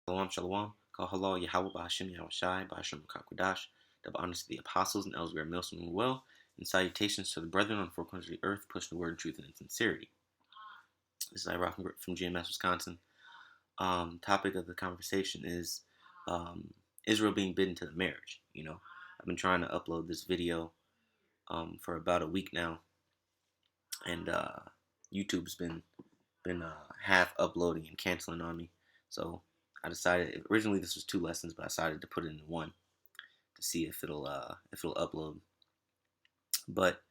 Shalom, shalom. Call halal Yahweh Ba'Hashem Yahushai Ba'Hashem Kakwadash. Double honors to the apostles and elders of Milsom and well, and salutations to the brethren on four corners of the earth, pushing the word of truth and in sincerity. This is Ira from GMS, Wisconsin. Topic of the conversation is Israel being bidden to the marriage. I've been trying to upload this video for about a week now, and YouTube's been half uploading and canceling on me. So I decided, originally this was 2 lessons, but I decided to put it into one to see if it'll upload. But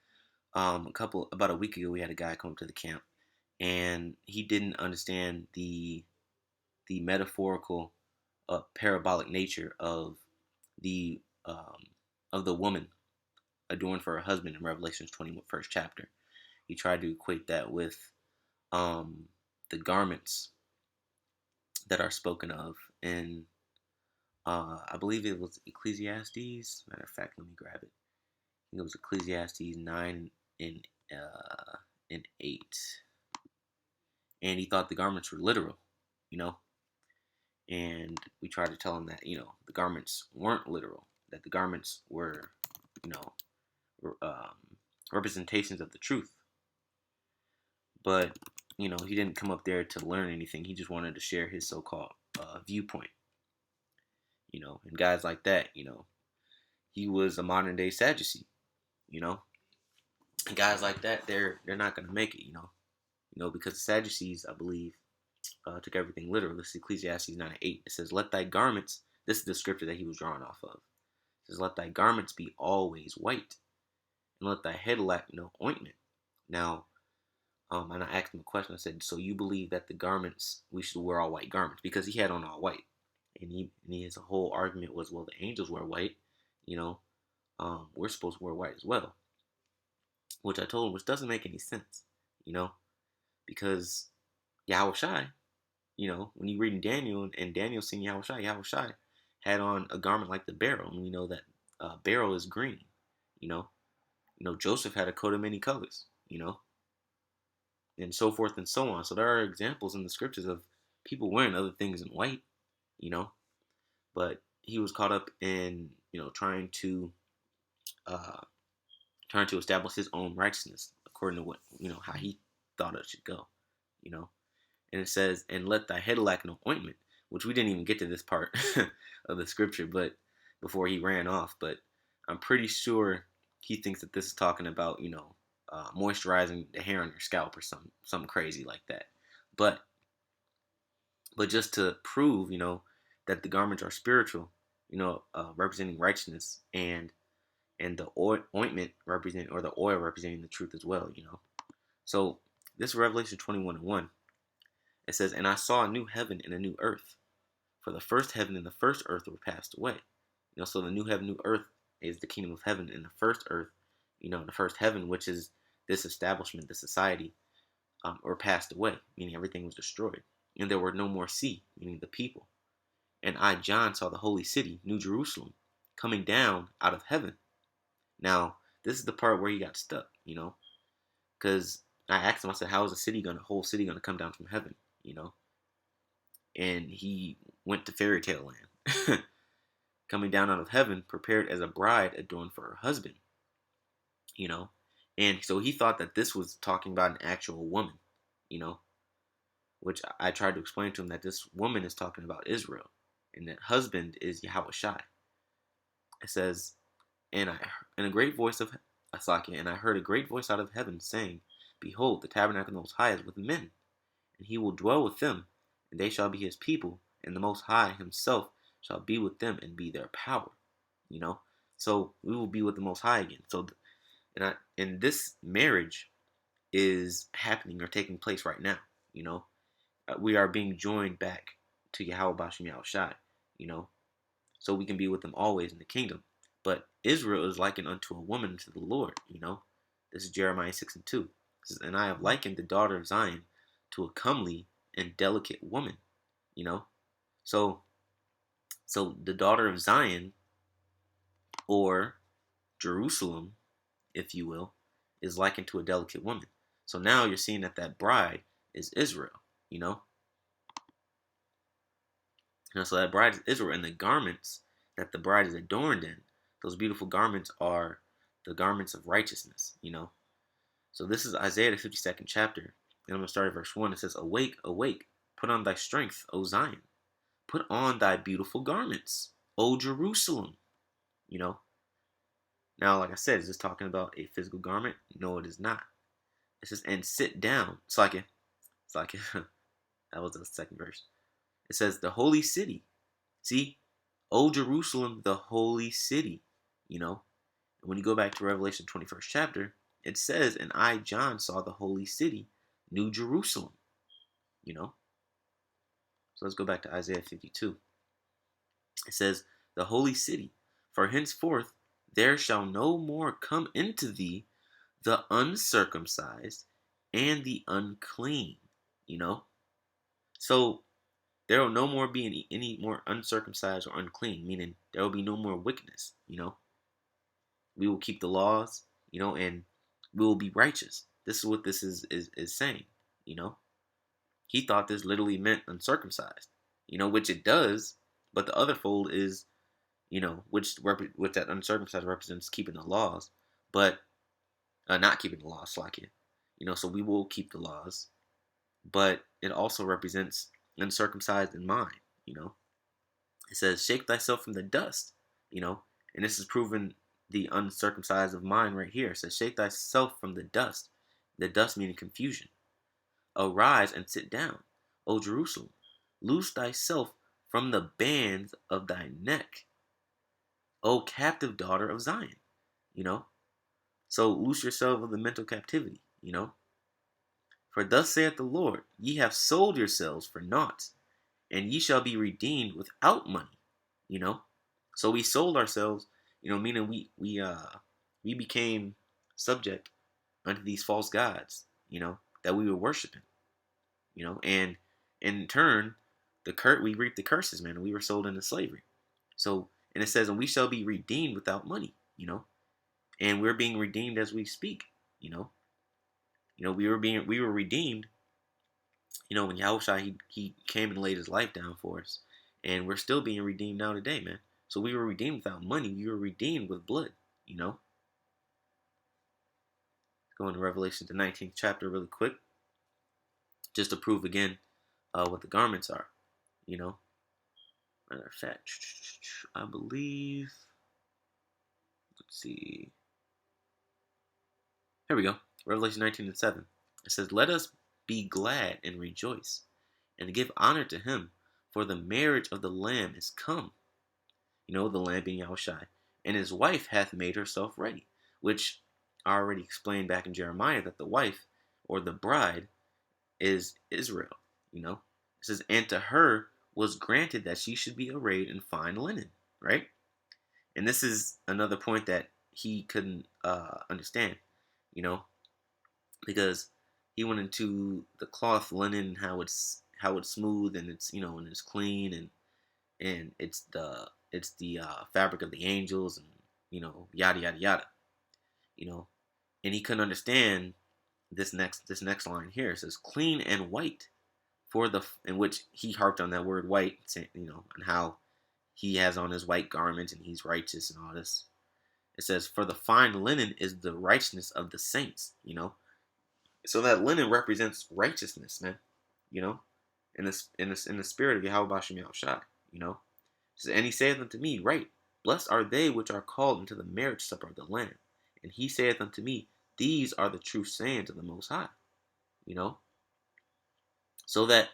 about a week ago, we had a guy come up to the camp, and he didn't understand the metaphorical, parabolic nature of the woman adorned for her husband in Revelation's 21st chapter. He tried to equate that with the garments that are spoken of in, I believe it was Ecclesiastes. Matter of fact, let me grab it. I think it was Ecclesiastes 9 and 8. And he thought the garments were literal, And we tried to tell him that, the garments weren't literal, that the garments were, representations of the truth. But, he didn't come up there to learn anything. He just wanted to share his so-called viewpoint. And guys like that, he was a modern day Sadducee, and guys like that, they're not going to make it, because the Sadducees, I believe, took everything literal. This is Ecclesiastes 9 and 8. It says, let thy garments, this is the scripture that he was drawing off of. It says, let thy garments be always white, and let thy head lack no ointment. Now, and I asked him a question. I said, so you believe that the garments, we should wear all white garments? Because he had on all white. And his whole argument was, well, the angels wear white, we're supposed to wear white as well. Which I told him, which doesn't make any sense, because Yahushai, when you read in Daniel, and Daniel seen Yahushai had on a garment like the beryl, and we know that beryl is green, Joseph had a coat of many colors, and so forth and so on. So there are examples in the scriptures of people wearing other things in white, but he was caught up in, trying to establish his own righteousness according to what, how he thought it should go, And it says, and let thy head lack no ointment, which we didn't even get to this part of the scripture, but before he ran off. But I'm pretty sure he thinks that this is talking about, moisturizing the hair on your scalp or something crazy like that. But just to prove, that the garments are spiritual, representing righteousness, and the ointment representing, or the oil representing the truth as well, So this is Revelation 21:1. It says, and I saw a new heaven and a new earth, for the first heaven and the first earth were passed away. So the new heaven, new earth is the kingdom of heaven, and the first earth, the first heaven, which is this establishment, the society, were passed away, meaning everything was destroyed. And there were no more sea, meaning the people. And I, John, saw the holy city, New Jerusalem, coming down out of heaven. Now, this is the part where he got stuck, because I asked him, I said, how is the whole city going to come down from heaven, And he went to fairy tale land, coming down out of heaven, prepared as a bride adorned for her husband, And so he thought that this was talking about an actual woman, which I tried to explain to him that this woman is talking about Israel, and that husband is Yahushai. It says, and a great voice of Asakia, and I heard a great voice out of heaven saying, behold, the tabernacle of the Most High is with men, and he will dwell with them, and they shall be his people, and the Most High himself shall be with them and be their power. So we will be with the Most High again. So, and this marriage is happening or taking place right now. We are being joined back to Yahweh Ba'Shem Yahushai, so we can be with them always in the kingdom. But Israel is likened unto a woman to the Lord, This is Jeremiah 6:2. It says, and I have likened the daughter of Zion to a comely and delicate woman, So the daughter of Zion, or Jerusalem, if you will, is likened to a delicate woman. So now you're seeing that bride is Israel, So that bride is Israel, and the garments that the bride is adorned in, those beautiful garments are the garments of righteousness. So this is Isaiah the 52nd chapter, and I'm going to start at verse 1. It says, "Awake, awake, put on thy strength, O Zion. Put on thy beautiful garments, O Jerusalem." You know. Now, like I said, is this talking about a physical garment? No, it is not. It says, "And sit down." It's like that was the second verse. It says, "The holy city." See, O Jerusalem, the holy city. And when you go back to Revelation 21st chapter, it says, "And I, John, saw the holy city, New Jerusalem." So let's go back to Isaiah 52. It says, "The holy city, for henceforth there shall no more come into thee the uncircumcised and the unclean." So there will no more be any more uncircumcised or unclean, meaning there will be no more wickedness. We will keep the laws, and we will be righteous. This is what this is saying. He thought this literally meant uncircumcised, which it does, but the other fold is, which that uncircumcised represents keeping the laws, but not keeping the laws, like it. So we will keep the laws, but it also represents uncircumcised in mind. It says, "Shake thyself from the dust," and this is proven the uncircumcised of mind right here. It says, "Shake thyself from the dust meaning confusion. Arise and sit down, O Jerusalem. Loose thyself from the bands of thy neck, O captive daughter of Zion." So loose yourself of the mental captivity. "For thus saith the Lord, ye have sold yourselves for naught, and ye shall be redeemed without money." So we sold ourselves, meaning we became subject unto these false gods, that we were worshiping, and in turn, we reaped the curses, man. And we were sold into slavery. So, and it says, "And we shall be redeemed without money," and we're being redeemed as we speak, we were redeemed, when Yahushua he came and laid his life down for us, and we're still being redeemed now today, man. So we were redeemed without money. We were redeemed with blood. Go into Revelation the 19th chapter really quick, just to prove again what the garments are. Matter of fact, I believe. Let's see. Here we go. Revelation 19:7. It says, "Let us be glad and rejoice, and give honor to him, for the marriage of the Lamb is come." The Lamb being Yahushua. "And his wife hath made herself ready," which I already explained back in Jeremiah that the wife, or the bride, is Israel. It says, "And to her was granted that she should be arrayed in fine linen," right? And this is another point that he couldn't understand, because he went into the cloth linen, how it's smooth and it's and it's clean, and it's the fabric of the angels, and yada yada yada, and he couldn't understand this next line here. It says, "Clean and white," in which he harped on that word white, and how he has on his white garment and he's righteous and all this. It says, "For the fine linen is the righteousness of the saints." So that linen represents righteousness, man. In the spirit of Yahweh Bashem Yahushai. It says, "And he saith unto me, Right, blessed are they which are called into the marriage supper of the Lamb. And he saith unto me, These are the true sayings of the Most High." So that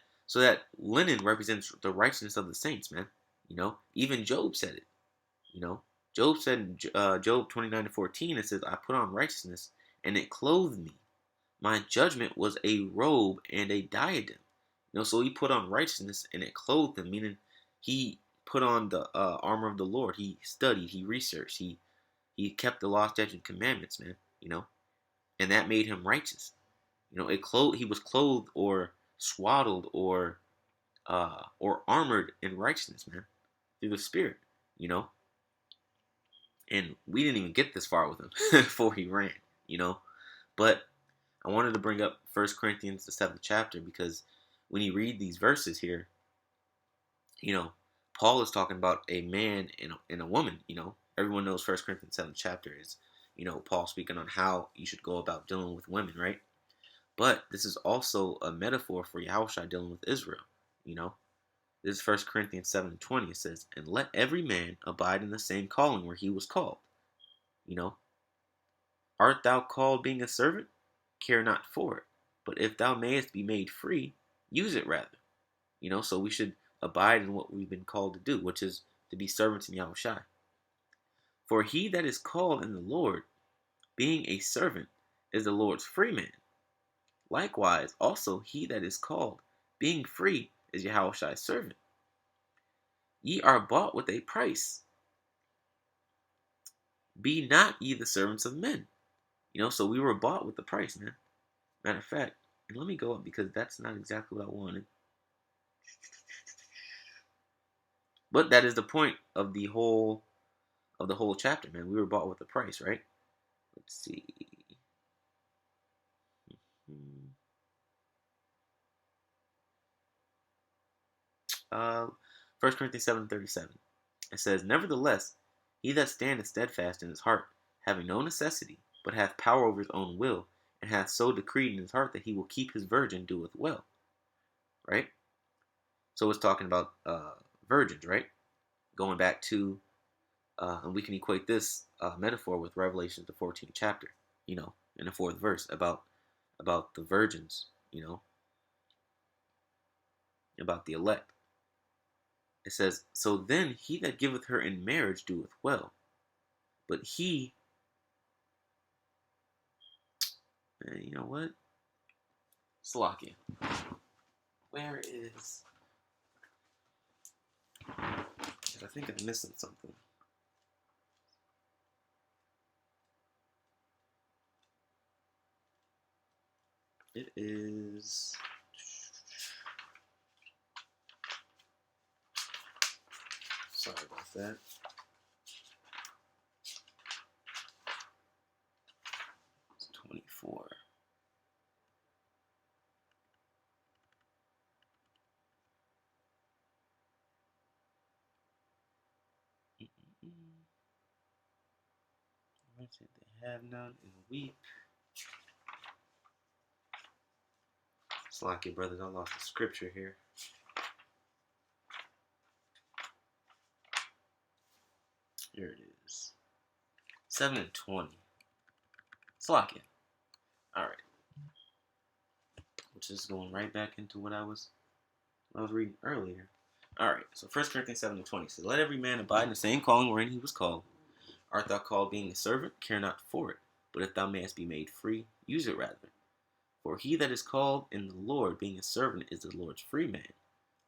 linen represents the righteousness of the saints, man. Even Job said it. Job said in Job 29:14, it says, "I put on righteousness, and it clothed me. My judgment was a robe and a diadem." So he put on righteousness, and it clothed him, meaning he put on the armor of the Lord. He studied, he researched, he kept the law, statutes, and commandments, man. And that made him righteous. He was clothed or swaddled or armored in righteousness, man, through the Spirit. And we didn't even get this far with him before he ran. But I wanted to bring up 1 Corinthians the 7th chapter, because when you read these verses here, Paul is talking about a man and a woman. Everyone knows 1 Corinthians 7th chapter is, Paul speaking on how you should go about dealing with women, right? But this is also a metaphor for Yahushua dealing with Israel. This is 1 Corinthians 7:20. It says, "And let every man abide in the same calling where he was called." You know, art thou called being a servant? Care not for it. But if thou mayest be made free, use it rather. So we should abide in what we've been called to do, which is to be servants in Yahushua. For he that is called in the Lord, being a servant, is the Lord's free man. Likewise, also he that is called, being free, is Yahushua's servant. Ye are bought with a price. Be not ye the servants of men. So we were bought with the price, man. Matter of fact, and let me go up because that's not exactly what I wanted. But that is the point of the whole chapter, man. We were bought with a price, right? Let's see. 1 Corinthians 7:37. It says, "Nevertheless, he that standeth steadfast in his heart, having no necessity, but hath power over his own will, and hath so decreed in his heart that he will keep his virgin, doeth well." Right? So it's talking about virgins, right? Going back to, and we can equate this metaphor with Revelation, the 14th chapter, in the 4th verse, about the virgins, about the elect. It says, "So then he that giveth her in marriage doeth well. But he," you know what? Slakia. Where is? I think I'm missing something. It is. Sorry about that. It's 24. They have none and weep. Slack it, brothers. I lost the scripture here. Here it is. 7:20. Slack it. Alright. Which is going right back into what I was reading earlier. Alright, so 1 Corinthians 7:20 says, "Let every man abide in the same calling wherein he was called. Art thou called being a servant? Care not for it. But if thou mayest be made free, use it rather. For he that is called in the Lord, being a servant, is the Lord's free man.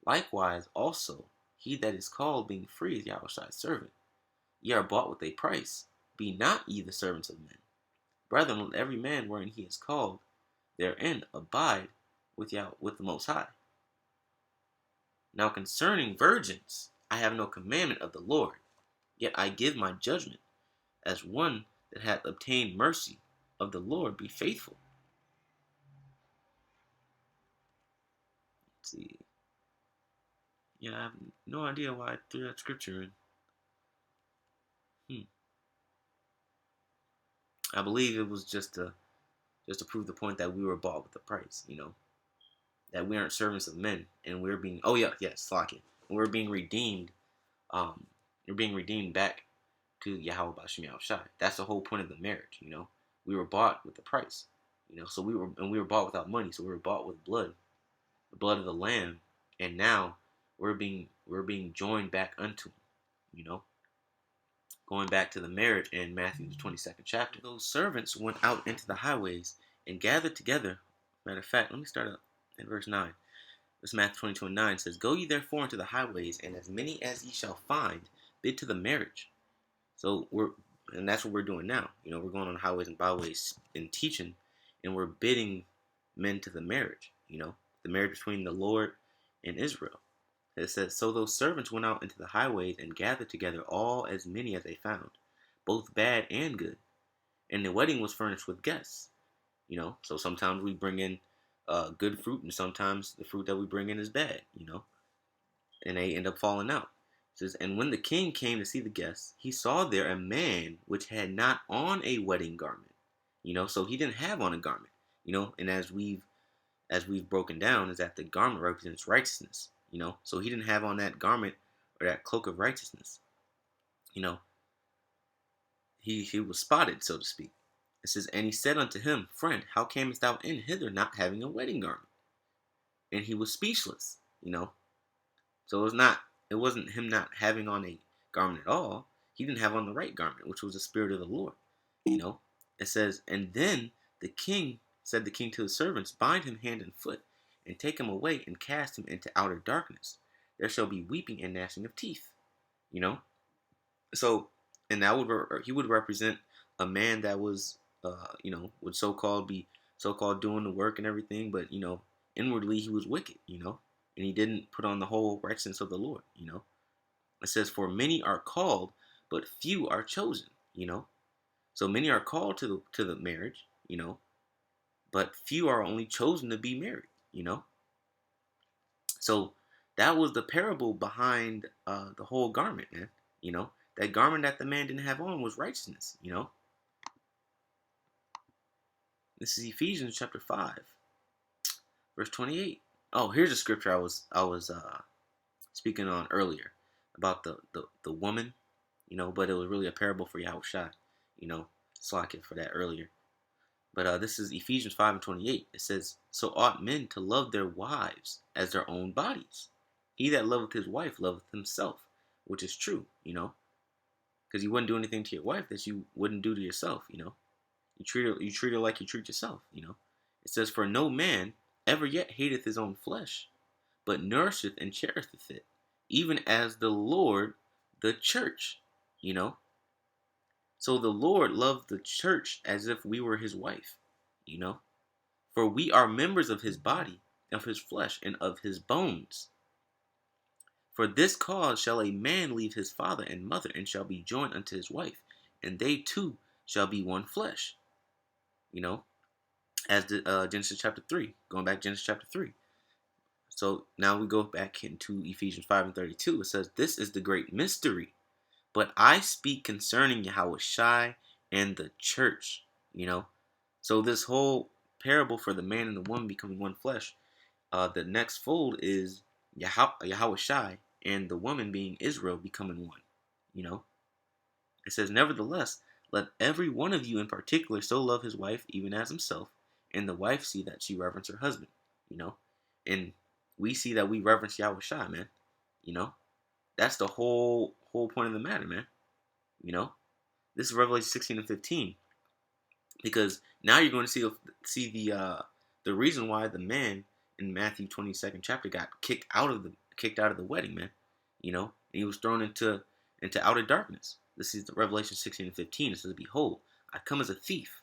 Likewise, also, he that is called being free is Yahushua's servant. Ye are bought with a price. Be not ye the servants of men. Brethren, let every man wherein he is called, therein abide with the Most High. Now concerning virgins, I have no commandment of the Lord, yet I give my judgment, as one that hath obtained mercy of the Lord. Be faithful." Let's see. Yeah, I have no idea why I threw that scripture in. I believe it was just to prove the point that we were bought with a price, that we aren't servants of men, and we're being, slack it, and we're being redeemed, we're being redeemed back to Yahweh B'Shem Yahushai. That's the whole point of the marriage, we were bought with a price, so we were bought without money, so we were bought with blood, the blood of the Lamb, and now we're being joined back unto him, Going back to the marriage in Matthew the 22nd chapter. Those servants went out into the highways and gathered together. Matter of fact, let me start up in verse 9. This Matthew 22:9 says, "Go ye therefore into the highways, and as many as ye shall find, bid to the marriage." So and that's what we're doing now. We're going on the highways and byways and teaching, and we're bidding men to the marriage, the marriage between the Lord and Israel. It says, "So those servants went out into the highways and gathered together all as many as they found, both bad and good. And the wedding was furnished with guests." So sometimes we bring in good fruit, and sometimes the fruit that we bring in is bad, and they end up falling out. It says, and when the king came to see the guests, he saw there a man which had not on a wedding garment. So he didn't have on a garment. And as we've broken down, is that the garment represents righteousness. So he didn't have on that garment or that cloak of righteousness. He was spotted, so to speak. It says, and he said unto him, friend, how camest thou in hither not having a wedding garment? And he was speechless. So it wasn't him not having on a garment at all. He didn't have on the right garment, which was the Spirit of the Lord. It says, and then said the king to his servants, bind him hand and foot, and take him away and cast him into outer darkness. There shall be weeping and gnashing of teeth. So, and he would represent a man that was, would be so-called doing the work and everything, but inwardly he was wicked, and he didn't put on the whole righteousness of the Lord. It says, for many are called, but few are chosen. So many are called to the marriage, but few are only chosen to be married. So that was the parable behind the whole garment, man. That garment that the man didn't have on was righteousness. This is Ephesians chapter 5, verse 28. Oh, here's a scripture I was speaking on earlier about the woman, but it was really a parable for Yahushua, slack it for that earlier. But this is Ephesians 5 and 28. It says, so ought men to love their wives as their own bodies. He that loveth his wife loveth himself, which is true, because you wouldn't do anything to your wife that you wouldn't do to yourself, You treat her like you treat yourself, It says, for no man ever yet hateth his own flesh, but nourisheth and cherisheth it, even as the Lord the church, So the Lord loved the church as if we were his wife, For we are members of his body, of his flesh, and of his bones. For this cause shall a man leave his father and mother, and shall be joined unto his wife, and they two shall be one flesh. As Genesis chapter 3, going back to Genesis chapter 3. So now we go back into Ephesians 5 and 32. It says, this is the great mystery, but I speak concerning Yahushua and the church, So this whole parable for the man and the woman becoming one flesh, the next fold is Yahushua and the woman being Israel becoming one, It says, nevertheless, let every one of you in particular so love his wife even as himself, and the wife see that she reverence her husband, And we see that we reverence Yahushua, man, That's the whole point of the matter, man. This is Revelation 16 and 15. Because now you're going to see the reason why the man in Matthew 22nd chapter got kicked out of the wedding, man. And he was thrown into outer darkness. This is Revelation 16 and 15. It says, behold, I come as a thief.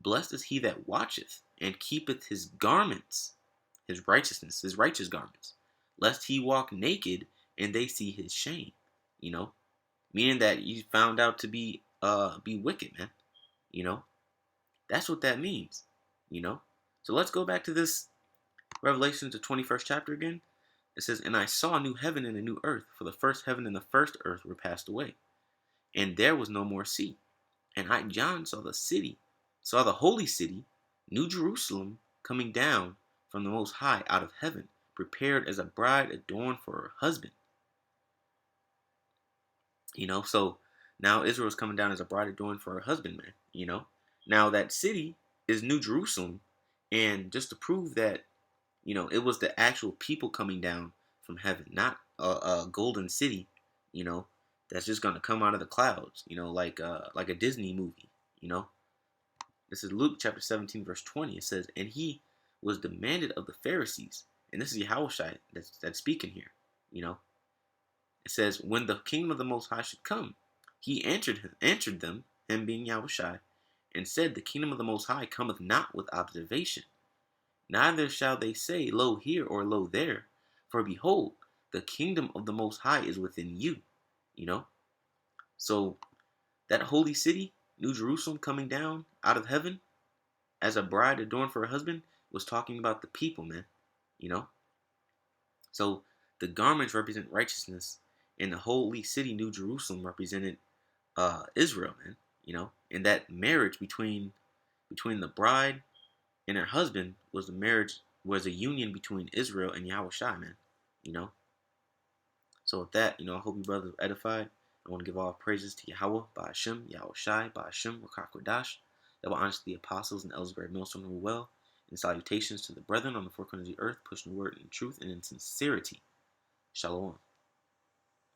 Blessed is he that watcheth and keepeth his garments, his righteousness, his righteous garments, lest he walk naked and they see his shame. Meaning that you found out to be wicked, man. That's what that means. So let's go back to this Revelation, the 21st chapter again. It says, and I saw a new heaven and a new earth, for the first heaven and the first earth were passed away, and there was no more sea. And I, John, saw the holy city, New Jerusalem, coming down from the Most High out of heaven, prepared as a bride adorned for her husband. So now Israel is coming down as a bride adorned for her husband, man. Now that city is New Jerusalem, and just to prove that, it was the actual people coming down from heaven, not a golden city, that's just gonna come out of the clouds, like a Disney movie, This is Luke chapter 17 verse 20. It says, and he was demanded of the Pharisees, and this is Yahushua that's speaking here, It says, when the kingdom of the Most High should come, he answered them, him being Yahushua, and said, the kingdom of the Most High cometh not with observation. Neither shall they say, lo here or lo there, for behold, the kingdom of the Most High is within you. So that holy city, New Jerusalem, coming down out of heaven as a bride adorned for her husband, was talking about the people, man. So the garments represent righteousness, And the holy city, New Jerusalem, represented Israel, man. And that marriage between the bride and her husband was a union between Israel and Yahweh Shai, man. You know. So with that, I hope you brothers are edified. I want to give all praises to Yahweh, Ba'ashem, Yahweh Shai, Ba'ashem, Rakakwadash, that will honor the apostles and elders bear millstone who well, and salutations to the brethren on the four corners of the earth, pushing the word in truth and in sincerity. Shalom.